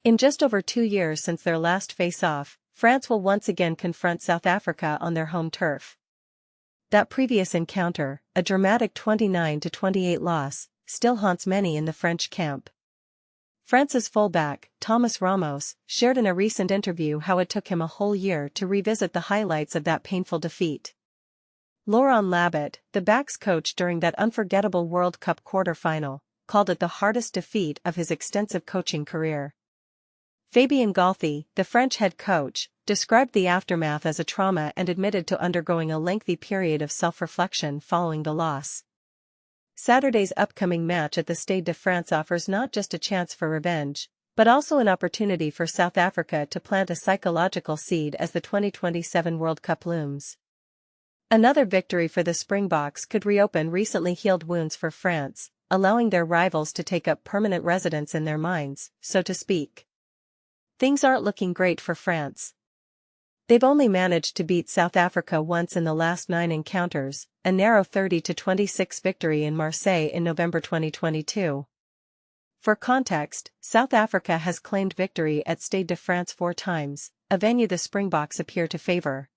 In just over 2 years since their last face-off, France will once again confront South Africa on their home turf. That previous encounter, a dramatic 29-28 loss, still haunts many in the French camp. France's fullback, Thomas Ramos, shared in a recent interview how it took him a whole year to revisit the highlights of that painful defeat. Laurent Labitte, the back's coach during that unforgettable World Cup quarter-final, called it the hardest defeat of his extensive coaching career. Fabien Galthy, the French head coach, described the aftermath as a trauma and admitted to undergoing a lengthy period of self-reflection following the loss. Saturday's upcoming match at the Stade de France offers not just a chance for revenge, but also an opportunity for South Africa to plant a psychological seed as the 2027 World Cup looms. Another victory for the Springboks could reopen recently healed wounds for France, allowing their rivals to take up permanent residence in their minds, so to speak. Things aren't looking great for France. They've only managed to beat South Africa once in the last 9 encounters, a narrow 30-26 victory in Marseille in November 2022. For context, South Africa has claimed victory at Stade de France 4 times, a venue the Springboks appear to favor.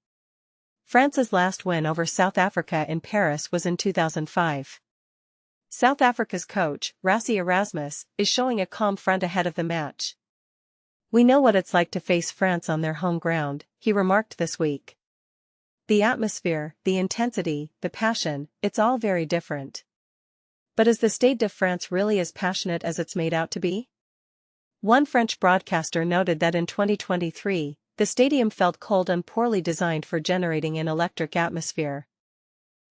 France's last win over South Africa in Paris was in 2005. South Africa's coach, Rassie Erasmus, is showing a calm front ahead of the match. "We know what it's like to face France on their home ground," he remarked this week. "The atmosphere, the intensity, the passion, it's all very different." But is the Stade de France really as passionate as it's made out to be? One French broadcaster noted that in 2023, the stadium felt cold and poorly designed for generating an electric atmosphere.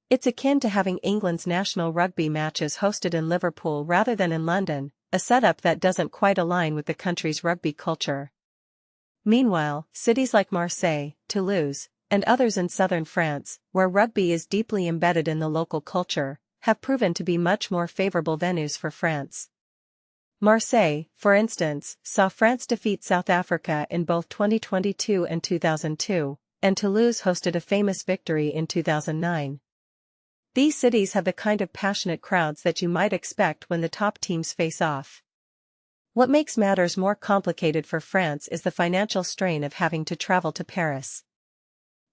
It's akin to having England's national rugby matches hosted in Liverpool rather than in London, a setup that doesn't quite align with the country's rugby culture. Meanwhile, cities like Marseille, Toulouse, and others in southern France, where rugby is deeply embedded in the local culture, have proven to be much more favorable venues for France. Marseille, for instance, saw France defeat South Africa in both 2022 and 2002, and Toulouse hosted a famous victory in 2009. These cities have the kind of passionate crowds that you might expect when the top teams face off. What makes matters more complicated for France is the financial strain of having to travel to Paris.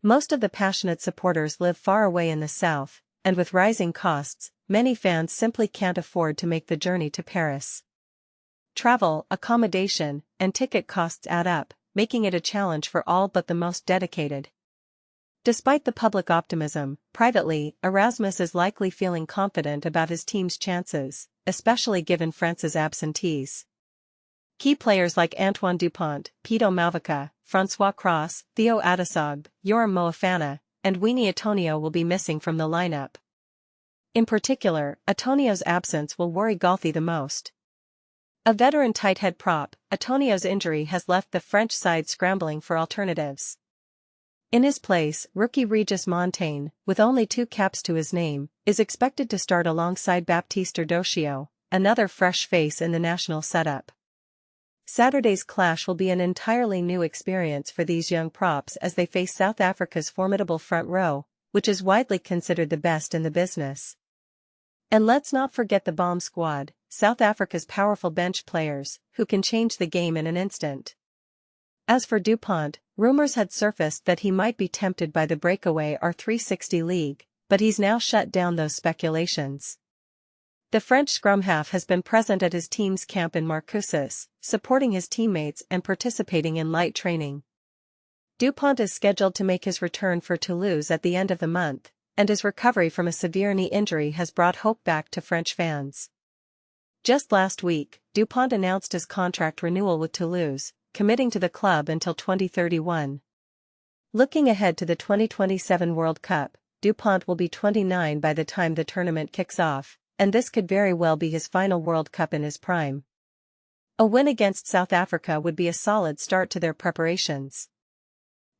Most of the passionate supporters live far away in the south, and with rising costs, many fans simply can't afford to make the journey to Paris. Travel, accommodation, and ticket costs add up, making it a challenge for all but the most dedicated. Despite the public optimism, privately, Erasmus is likely feeling confident about his team's chances, especially given France's absentees. Key players like Antoine Dupont, Pito Malvika, François Cross, Theo Adesogbe, Yoram Moefana, and Winnie Atonio will be missing from the lineup. In particular, Atonio's absence will worry Galthy the most. A veteran tight head prop, Atonio's injury has left the French side scrambling for alternatives. In his place, rookie Regis Montaigne, with only 2 caps to his name, is expected to start alongside Baptiste Erdochio, another fresh face in the national setup. Saturday's clash will be an entirely new experience for these young props as they face South Africa's formidable front row, which is widely considered the best in the business. And let's not forget the bomb squad, South Africa's powerful bench players, who can change the game in an instant. As for Dupont, rumors had surfaced that he might be tempted by the breakaway R360 league, but he's now shut down those speculations. The French scrum half has been present at his team's camp in Marcoussis, supporting his teammates and participating in light training. Dupont is scheduled to make his return for Toulouse at the end of the month, and his recovery from a severe knee injury has brought hope back to French fans. Just last week, Dupont announced his contract renewal with Toulouse, committing to the club until 2031. Looking ahead to the 2027 World Cup, Dupont will be 29 by the time the tournament kicks off, and this could very well be his final World Cup in his prime. A win against South Africa would be a solid start to their preparations.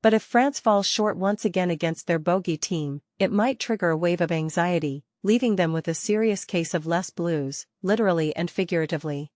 But if France falls short once again against their bogey team, it might trigger a wave of anxiety, leaving them with a serious case of Les Bleus, literally and figuratively.